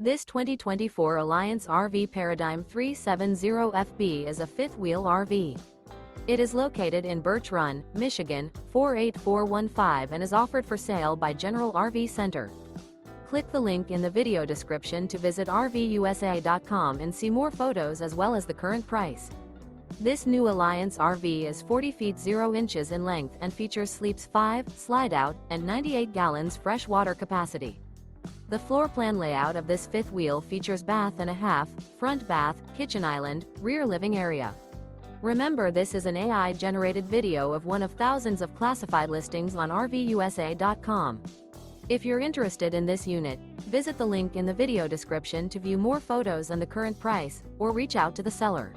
This 2024 Alliance RV Paradigm 370FB is a fifth-wheel RV. It is located in Birch Run, Michigan, 48415 and is offered for sale by General RV Center. Click the link in the video description to visit RVUSA.com and see more photos as well as the current price. This new Alliance RV is 40 feet 0 inches in length and features sleeps 5, Slideout, and 98 gallons fresh water capacity. The floor plan layout of this fifth wheel features bath and a half, front bath, kitchen island, rear living area. Remember, this is an AI-generated video of one of thousands of classified listings on RVUSA.com. If you're interested in this unit, visit the link in the video description to view more photos and the current price, or reach out to the seller.